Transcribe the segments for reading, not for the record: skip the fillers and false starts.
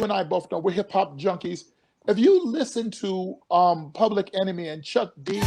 you and I both know we're hip hop junkies. If you listen to Public Enemy and Chuck D,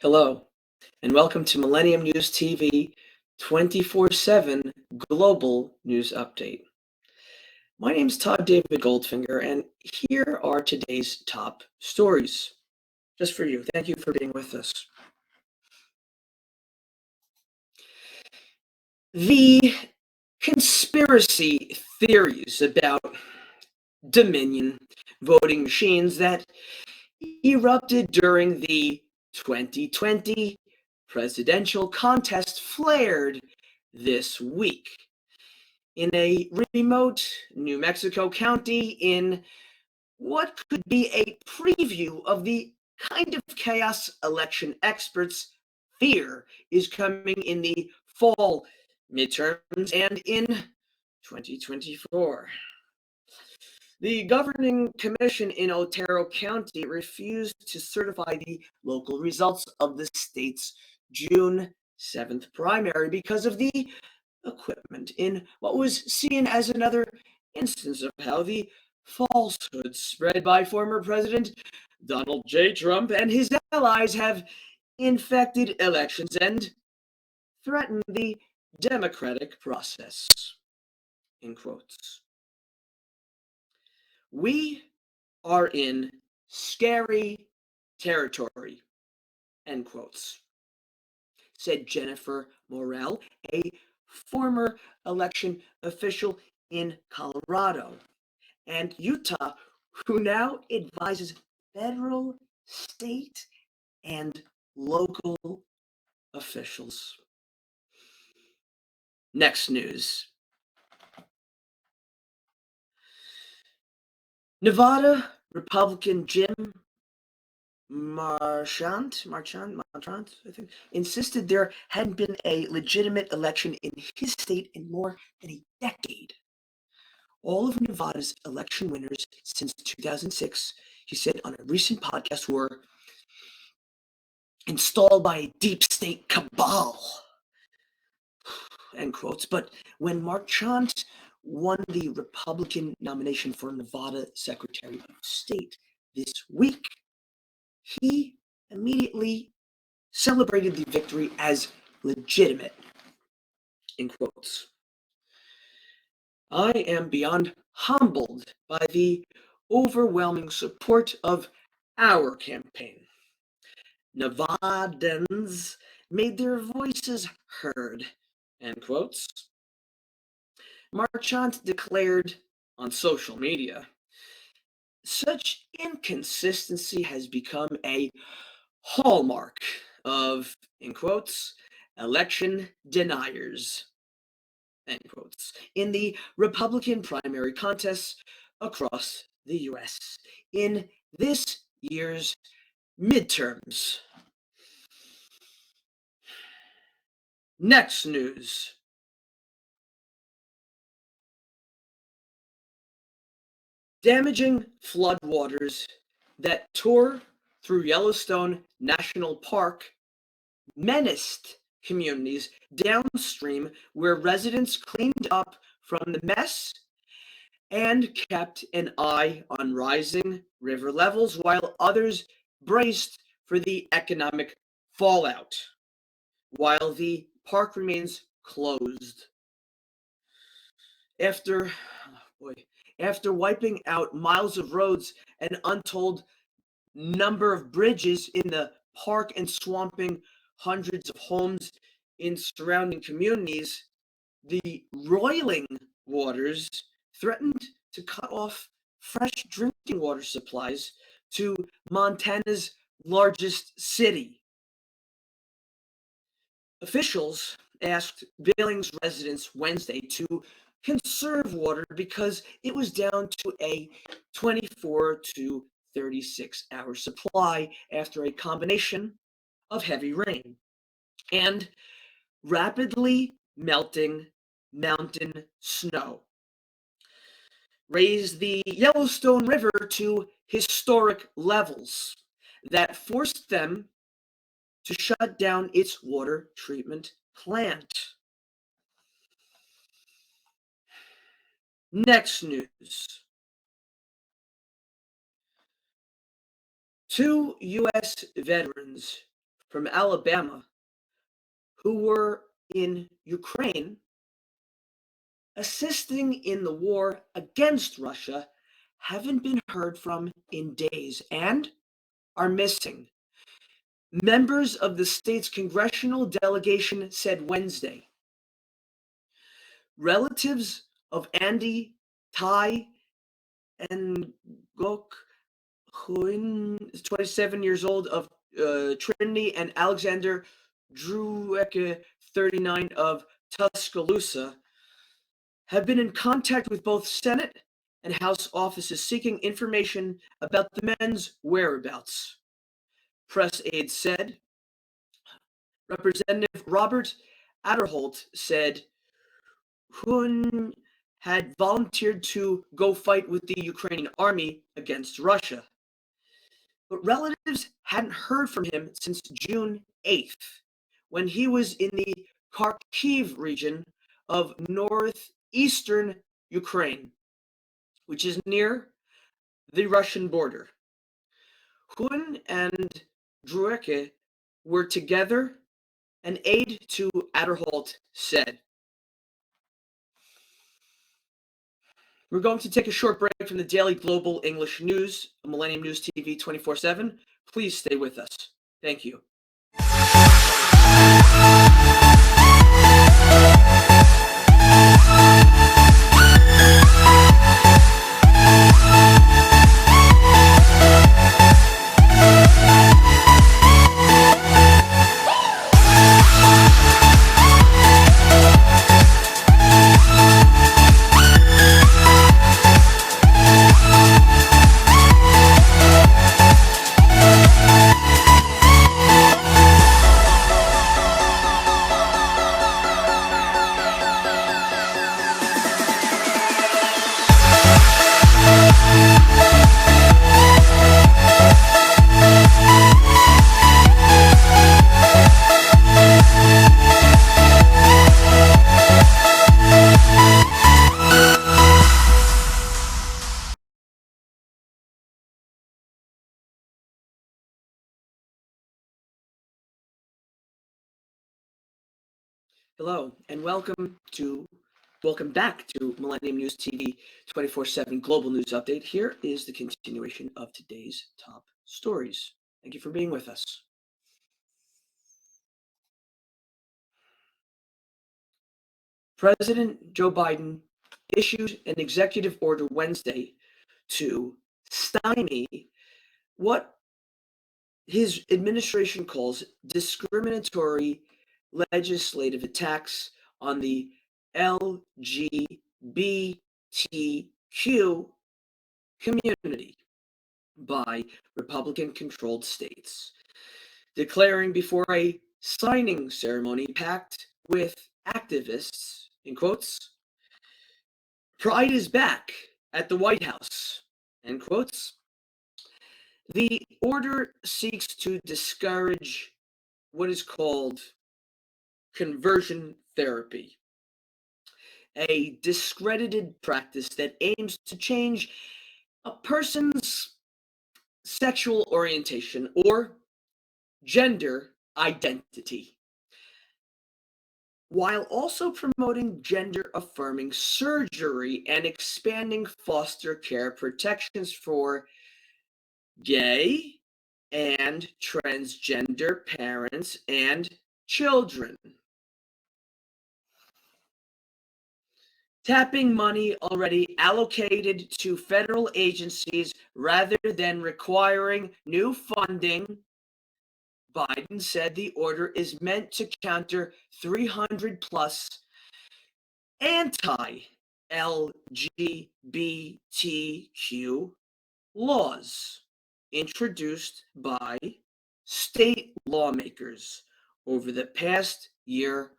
Hello, and welcome to Millennium News TV 24/7 Global News Update. My name is Todd David Goldfinger, and here are today's top stories. Just for you. Thank you for being with us. The conspiracy theories about Dominion voting machines that erupted during the 2020 presidential contest flared this week in a remote New Mexico county in what could be a preview of the kind of chaos election experts fear is coming in the fall midterms and in 2024. The governing commission in Otero County refused to certify the local results of the state's June 7th primary because of the equipment in what was seen as another instance of how the falsehoods spread by former President Donald J. Trump and his allies have infected elections and threatened the democratic process. In quotes. We are in scary territory, end quotes, said Jennifer Morrell, a former election official in Colorado and Utah, who now advises federal, state, and local officials. Next news. Nevada Republican Jim Marchant, I think, insisted there hadn't been a legitimate election in his state in more than a decade. All of Nevada's election winners since 2006, he said on a recent podcast, were installed by a deep state cabal, end quotes. But when Marchant won the Republican nomination for Nevada Secretary of State this week, he immediately celebrated the victory as legitimate, in quotes. I am beyond humbled by the overwhelming support of our campaign. Nevadans made their voices heard, end quotes. Marchant declared on social media, such inconsistency has become a hallmark of, in quotes, election deniers, end quotes, in the Republican primary contests across the U.S. in this year's midterms. Next news. Damaging floodwaters that tore through Yellowstone National Park menaced communities downstream where residents cleaned up from the mess and kept an eye on rising river levels while others braced for the economic fallout while the park remains closed. After wiping out miles of roads and untold number of bridges in the park and swamping hundreds of homes in surrounding communities, the roiling waters threatened to cut off fresh drinking water supplies to Montana's largest city. Officials asked Billings residents Wednesday to conserve water because it was down to a 24 to 36-hour supply after a combination of heavy rain and rapidly melting mountain snow raised the Yellowstone River to historic levels that forced them to shut down its water treatment plant. Next news. 2 U.S. veterans from Alabama who were in Ukraine assisting in the war against Russia haven't been heard from in days and are missing. Members of the state's congressional delegation said Wednesday. Relatives of Andy, Ty, and Gok, who is 27 years old, of Trinity, and Alexander Druecke, 39, of Tuscaloosa, have been in contact with both Senate and House offices seeking information about the men's whereabouts. Press aides said. Representative Robert Adderholt said Hun had volunteered to go fight with the Ukrainian army against Russia. But relatives hadn't heard from him since June 8th, when he was in the Kharkiv region of northeastern Ukraine, which is near the Russian border. Hun and Druecke were together, an aide to Adderholt said. We're going to take a short break from the Daily Global English News, Millennium News TV 24/7. Please stay with us. Thank you. Hello, and welcome back to Millennium News TV 24/7 Global News Update. Here is the continuation of today's top stories. Thank you for being with us. President Joe Biden issued an executive order Wednesday to stymie what his administration calls discriminatory legislative attacks on the LGBTQ community by Republican-controlled states, declaring before a signing ceremony packed with activists, in quotes, "Pride is back at the White House," end quotes. The order seeks to discourage what is called conversion therapy, a discredited practice that aims to change a person's sexual orientation or gender identity, while also promoting gender-affirming surgery and expanding foster care protections for gay, and transgender parents and children. Tapping money already allocated to federal agencies rather than requiring new funding, Biden said the order is meant to counter 300 plus anti-LGBTQ laws introduced by state lawmakers over the past year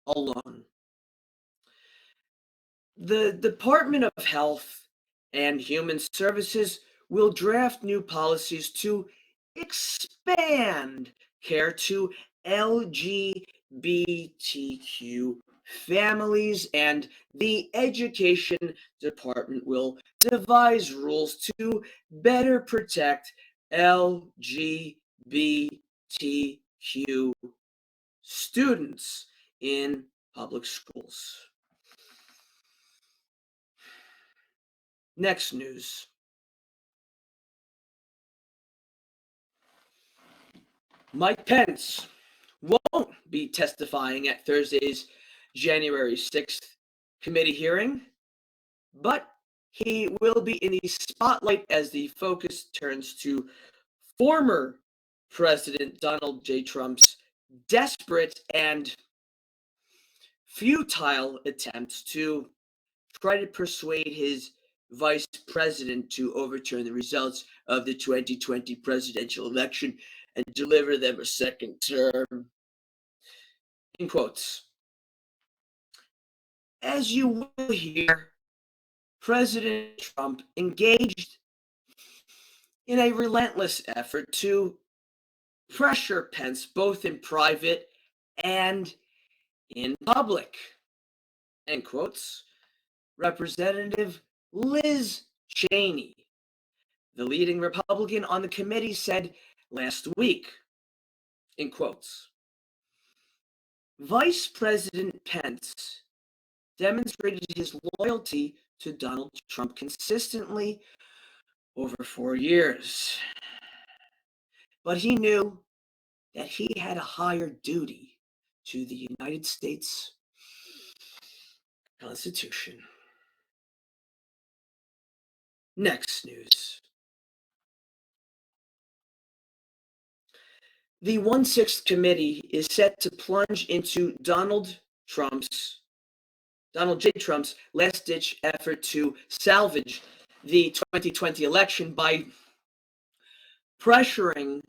alone. The Department of Health and Human Services will draft new policies to expand care to LGBTQ families, and the Education Department will devise rules to better protect LGBTQ students in public schools. Next news. Mike Pence won't be testifying at Thursday's January 6th committee hearing, but he will be in the spotlight as the focus turns to former President Donald J. Trump's desperate and futile attempts to try to persuade his vice president to overturn the results of the 2020 presidential election and deliver them a second term. In quotes. As you will hear, President Trump engaged in a relentless effort to pressure Pence both in private and in public. End quotes. Representative Liz Cheney, the leading Republican on the committee, said last week, in quotes, Vice President Pence demonstrated his loyalty to Donald Trump consistently over 4 years. But he knew that he had a higher duty to the United States Constitution. Next news. The 1/6 committee is set to plunge into Donald J. Trump's last-ditch effort to salvage the 2020 election by pressuring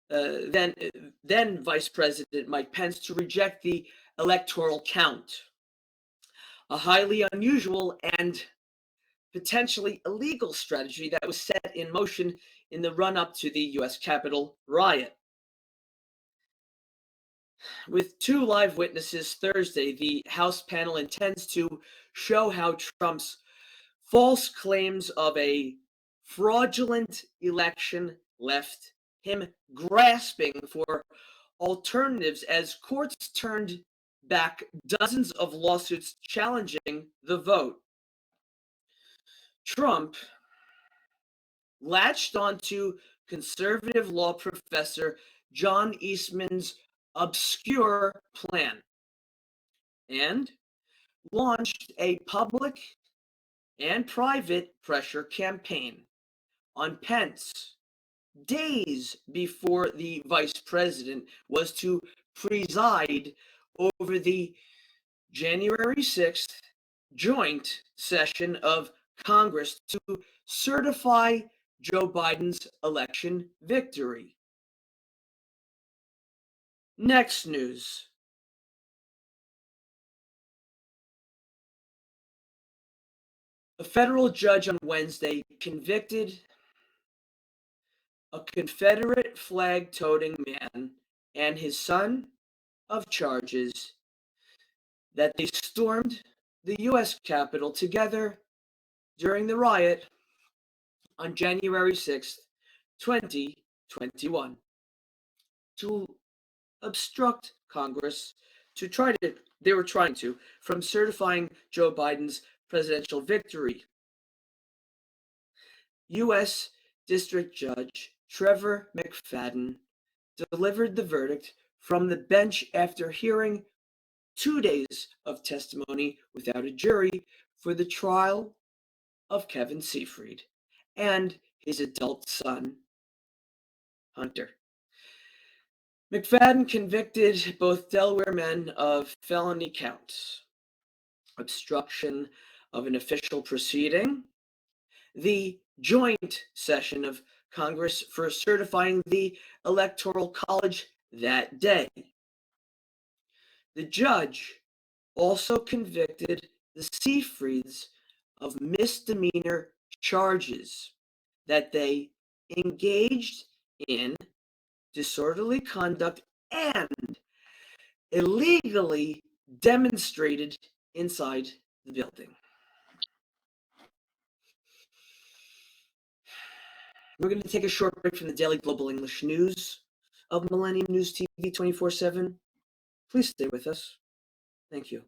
then Vice President Mike Pence to reject the electoral count, a highly unusual and potentially illegal strategy that was set in motion in the run-up to the U.S. Capitol riot. With 2 live witnesses Thursday, the House panel intends to show how Trump's false claims of a fraudulent election left him grasping for alternatives as courts turned back dozens of lawsuits challenging the vote. Trump latched onto conservative law professor John Eastman's obscure plan and launched a public and private pressure campaign on Pence days before the vice president was to preside over the January 6th joint session of Congress to certify Joe Biden's election victory. Next news. A federal judge on Wednesday convicted a Confederate flag-toting man and his son of charges that they stormed the U.S. Capitol together during the riot on January 6th, 2021, to obstruct Congress they were trying to, from certifying Joe Biden's presidential victory. U.S. District Judge Trevor McFadden delivered the verdict from the bench after hearing 2 days of testimony without a jury for the trial of Kevin Seafried and his adult son, Hunter. McFadden convicted both Delaware men of felony counts: obstruction of an official proceeding, the joint session of Congress for certifying the Electoral College that day. The judge also convicted the Seafrieds of misdemeanor charges that they engaged in disorderly conduct and illegally demonstrated inside the building. We're going to take a short break from the daily global English news of Millennium News TV 24/7. Please stay with us. Thank you.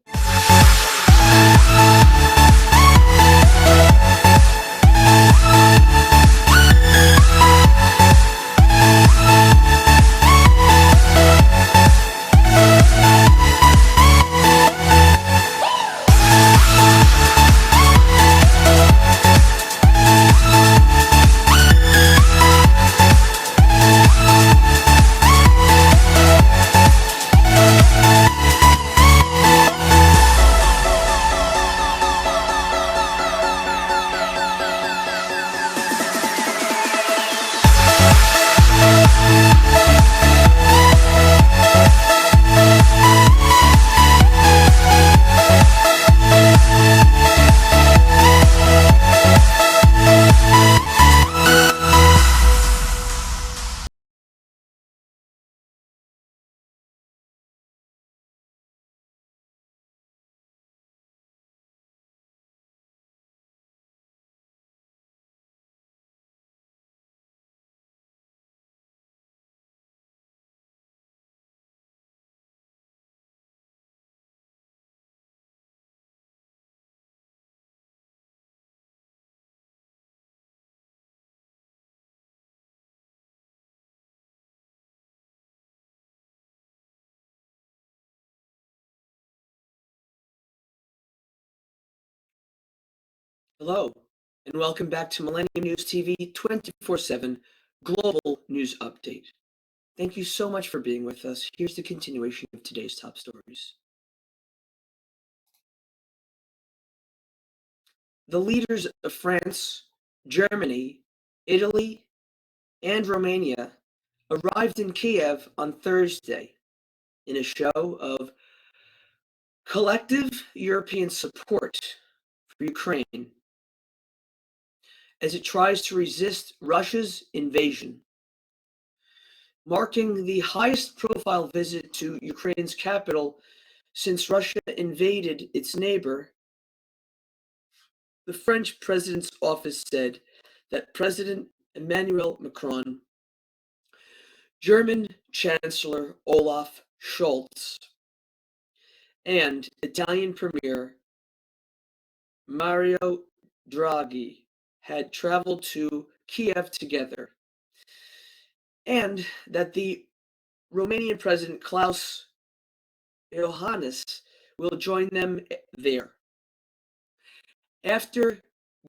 Hello, and welcome back to Millennium News TV 24/7 Global News Update. Thank you so much for being with us. Here's the continuation of today's top stories. The leaders of France, Germany, Italy, and Romania arrived in Kiev on Thursday in a show of collective European support for Ukraine as it tries to resist Russia's invasion. Marking the highest profile visit to Ukraine's capital since Russia invaded its neighbor, the French president's office said that President Emmanuel Macron, German Chancellor Olaf Scholz, and Italian Premier Mario Draghi had traveled to Kiev together, and that the Romanian President Klaus Iohannis will join them there. After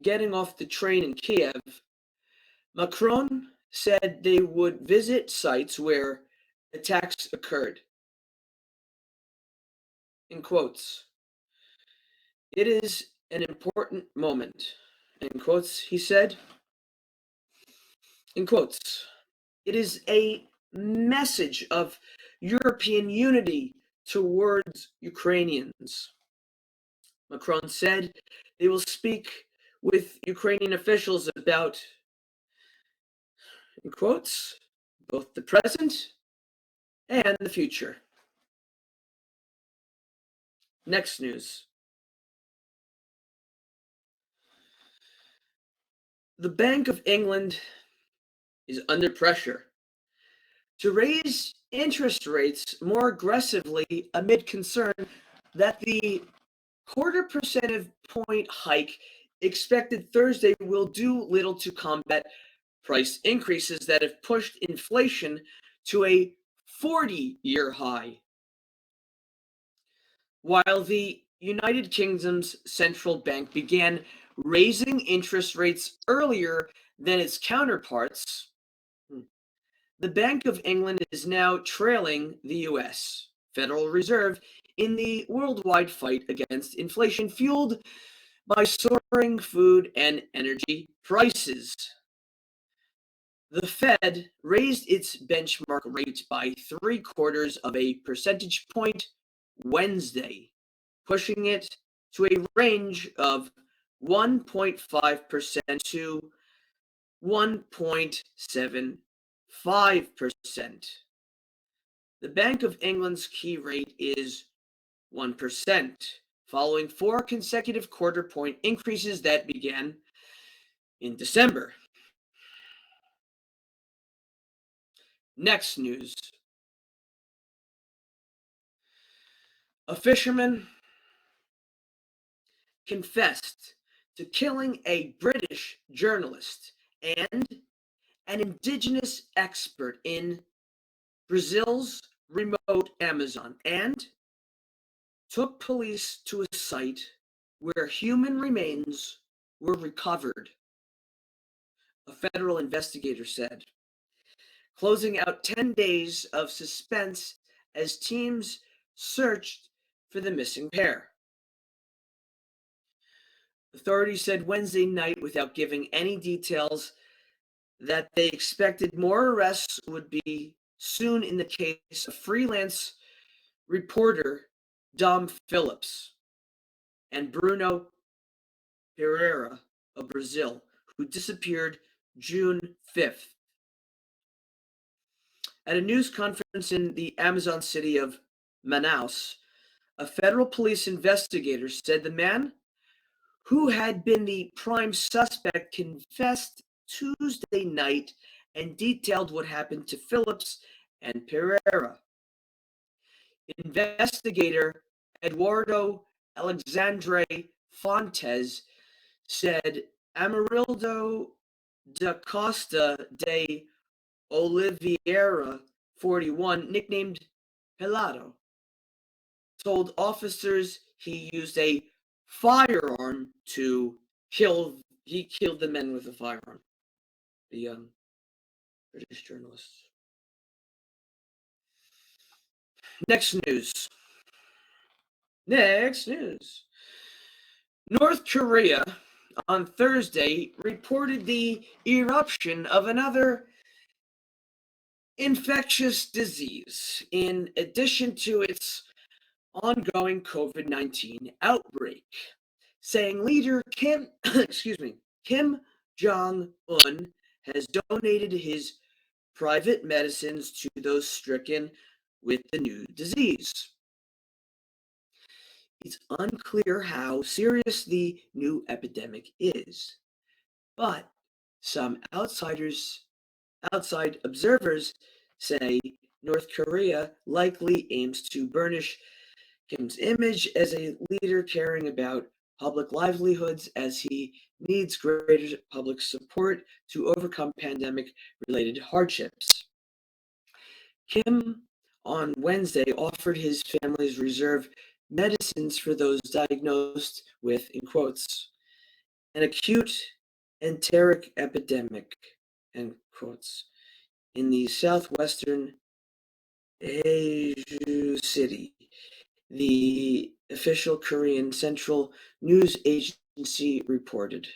getting off the train in Kiev, Macron said they would visit sites where attacks occurred. In quotes, "It is an important moment," in quotes, he said. In quotes, "It is a message of European unity towards Ukrainians." Macron said they will speak with Ukrainian officials about, in quotes, both the present and the future. Next news. The Bank of England is under pressure to raise interest rates more aggressively amid concern that the quarter percentage point hike expected Thursday will do little to combat price increases that have pushed inflation to a 40-year high. While the United Kingdom's central bank began raising interest rates earlier than its counterparts, the Bank of England is now trailing the US Federal Reserve in the worldwide fight against inflation fueled by soaring food and energy prices. The Fed raised its benchmark rate by 3/4 of a percentage point Wednesday, pushing it to a range of 1.5% to 1.75%. The Bank of England's key rate is 1%, following 4 consecutive quarter point increases that began in December. Next news. A fisherman confessed to killing a British journalist and an indigenous expert in Brazil's remote Amazon and took police to a site where human remains were recovered, a federal investigator said, closing out 10 days of suspense as teams searched for the missing pair. Authorities said Wednesday night, without giving any details, that they expected more arrests would be soon in the case of freelance reporter Dom Phillips and Bruno Pereira of Brazil, who disappeared June 5th. At a news conference in the Amazon city of Manaus, a federal police investigator said the man who had been the prime suspect confessed Tuesday night and detailed what happened to Phillips and Pereira. Investigator Eduardo Alexandre Fontes said Amarildo da Costa de Oliveira, 41, nicknamed Pelado, told officers he used a firearm to kill. He killed the men with a firearm. The British journalist. Next news. North Korea on Thursday reported the eruption of another infectious disease in addition to its ongoing COVID-19 outbreak, saying leader Kim Jong-un has donated his private medicines to those stricken with the new disease. It's unclear how serious the new epidemic is, but some outside observers say North Korea likely aims to burnish Kim's image as a leader caring about public livelihoods as he needs greater public support to overcome pandemic-related hardships. Kim on Wednesday offered his family's reserve medicines for those diagnosed with, in quotes, an acute enteric epidemic, end quotes, in the southwestern Daegu city, the official Korean Central News Agency reported.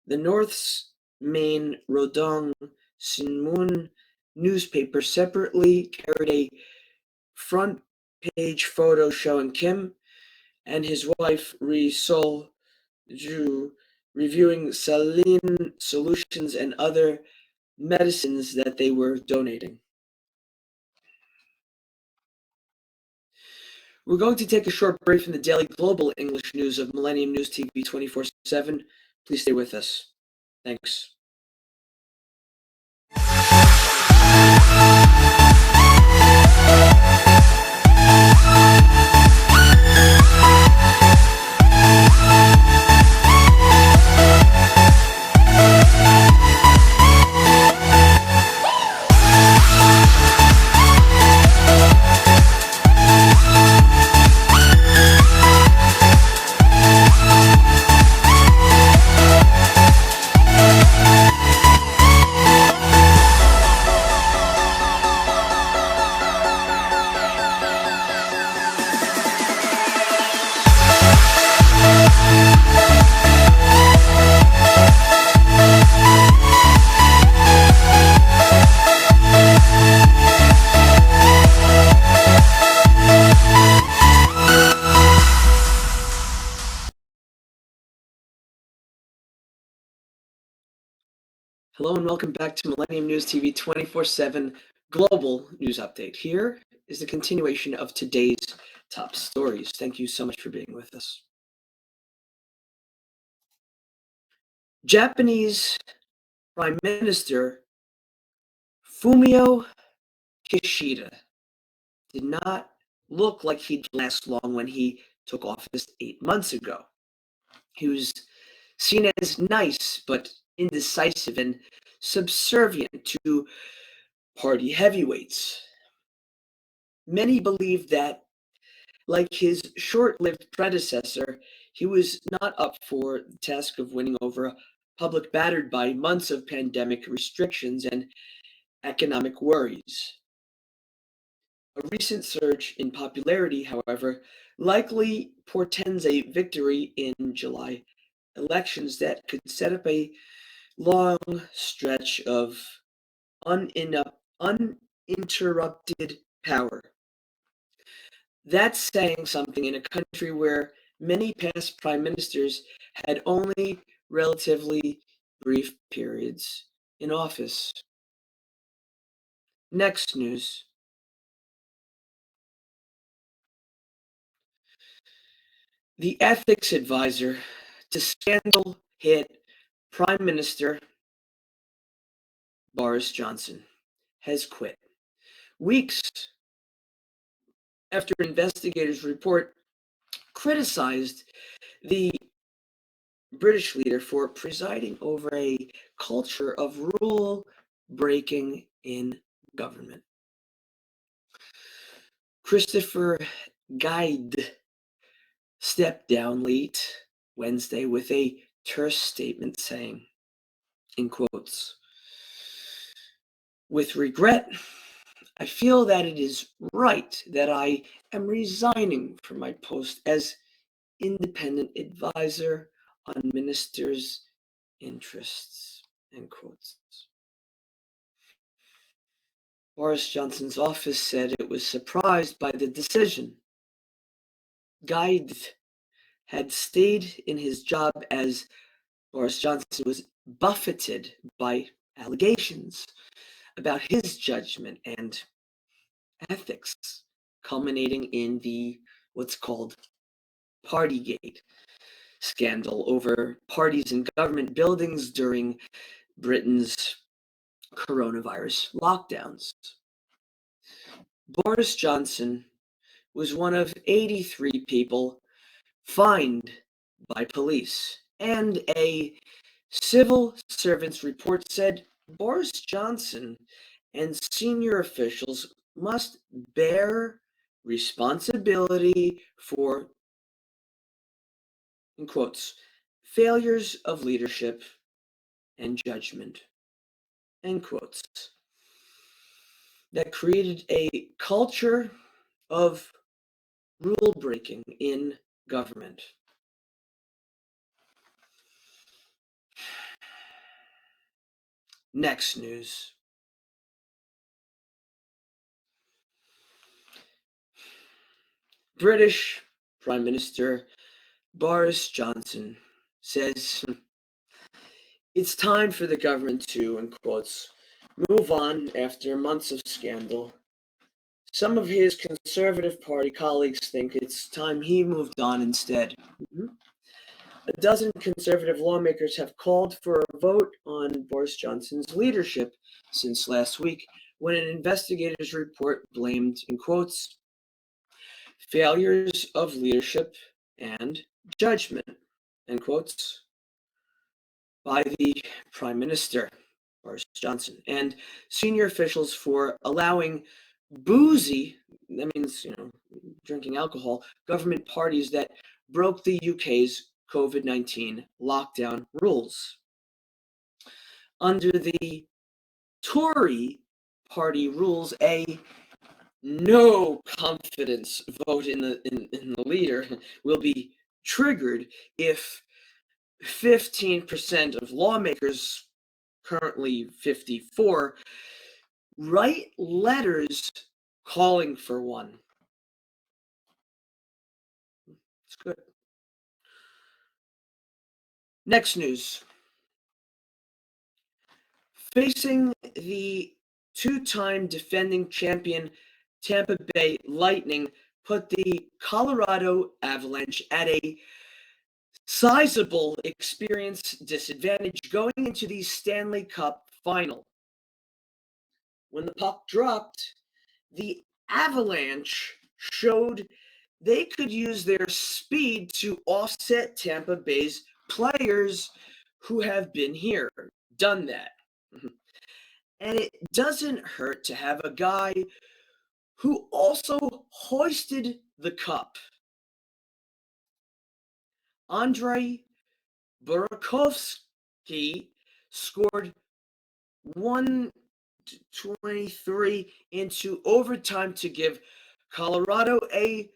The North's main Rodong Sinmun newspaper separately carried a front page photo showing Kim and his wife Ri Sol-ju reviewing saline solutions and other medicines that they were donating. We're going to take a short break from the daily global English news of Millennium News TV 24/7. Please stay with us. Thanks. Hello and welcome back to Millennium News TV 24/7 Global News Update. Here is the continuation of today's top stories. Thank you so much for being with us. Japanese Prime Minister Fumio Kishida did not look like he'd last long when he took office 8 months ago. He was seen as nice but indecisive and subservient to party heavyweights. Many believe that, like his short-lived predecessor, he was not up for the task of winning over a public battered by months of pandemic restrictions and economic worries. A recent surge in popularity, however, likely portends a victory in July elections that could set up a long stretch of uninterrupted power. That's saying something in a country where many past prime ministers had only relatively brief periods in office. Next news. The ethics advisor to scandal hit Prime Minister Boris Johnson has quit. Weeks after investigators' report criticized the British leader for presiding over a culture of rule breaking in government. Christopher Guide stepped down late Wednesday with a terse statement saying, in quotes, "With regret, I feel that it is right that I am resigning from my post as independent advisor on ministers' interests," end quotes. Boris Johnson's office said it was surprised by the decision. Guide had stayed in his job as Boris Johnson was buffeted by allegations about his judgment and ethics, culminating in the what's called Partygate scandal over parties in government buildings during Britain's coronavirus lockdowns. Boris Johnson was one of 83 people fined by police, and a civil servants report said Boris Johnson and senior officials must bear responsibility for, in quotes, failures of leadership and judgment, end quotes, that created a culture of rule breaking in government. Next news. British Prime Minister Boris Johnson says it's time for the government to, in quotes, move on after months of scandal. Some of his Conservative Party colleagues think it's time he moved on instead. A dozen Conservative lawmakers have called for a vote on Boris Johnson's leadership since last week, when an investigator's report blamed, in quotes, failures of leadership and judgment, end quotes, by the Prime Minister, Boris Johnson, and senior officials for allowing boozy, that means, drinking alcohol, government parties that broke the UK's COVID-19 lockdown rules. Under the Tory party rules, a no confidence vote in the leader will be triggered if 15% of lawmakers, currently 54, write letters calling for one. It's good. Next news. facing the two-time defending champion Tampa Bay Lightning put the Colorado Avalanche at a sizable experience disadvantage going into the Stanley Cup final. When the puck dropped, the Avalanche showed they could use their speed to offset Tampa Bay's players who have been here, done that. And it doesn't hurt to have a guy who also hoisted the cup. Andrei Burakovsky scored 1:23 into overtime to give Colorado a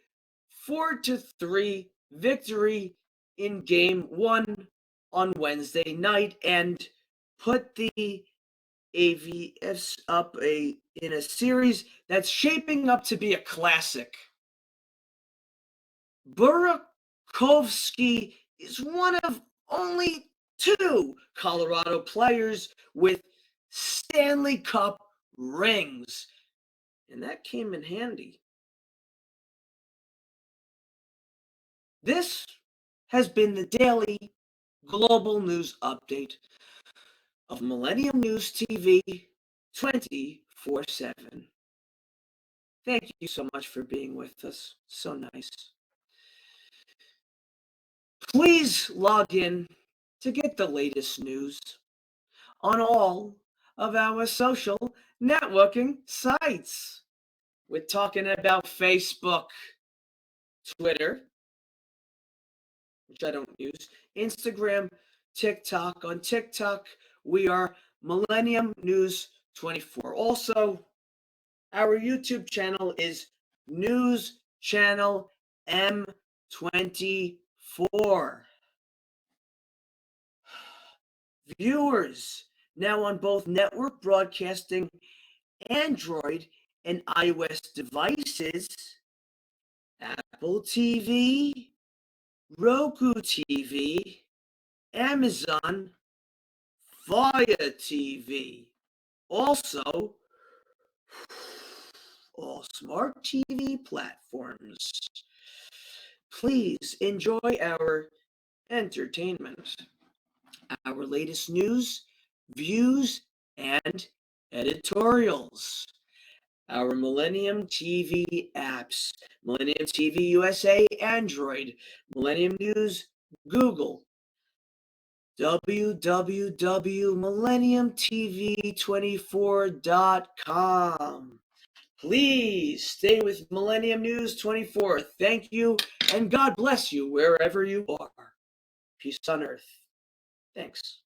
4-3 victory in Game 1 on Wednesday night and put the AVFs up in a series that's shaping up to be a classic. Burakovsky is one of only 2 Colorado players with Stanley Cup rings, and that came in handy. This has been the daily global news update of Millennium News TV 24/7. Thank you so much for being with us. So nice. Please log in to get the latest news on all of our social networking sites. We're talking about Facebook, Twitter, which I don't use, Instagram, TikTok. On TikTok, we are Millennium News 24. Also, our YouTube channel is News Channel M24. Viewers now on both network broadcasting Android and iOS devices, Apple TV, Roku TV, Amazon Fire TV. Also, all smart TV platforms. Please enjoy our entertainment, our latest news, views, and editorials. Our Millennium TV apps, Millennium TV USA Android, Millennium News Google, www.millenniumtv24.com. Please stay with Millennium News 24. Thank you, and God bless you wherever you are. Peace on earth. Thanks.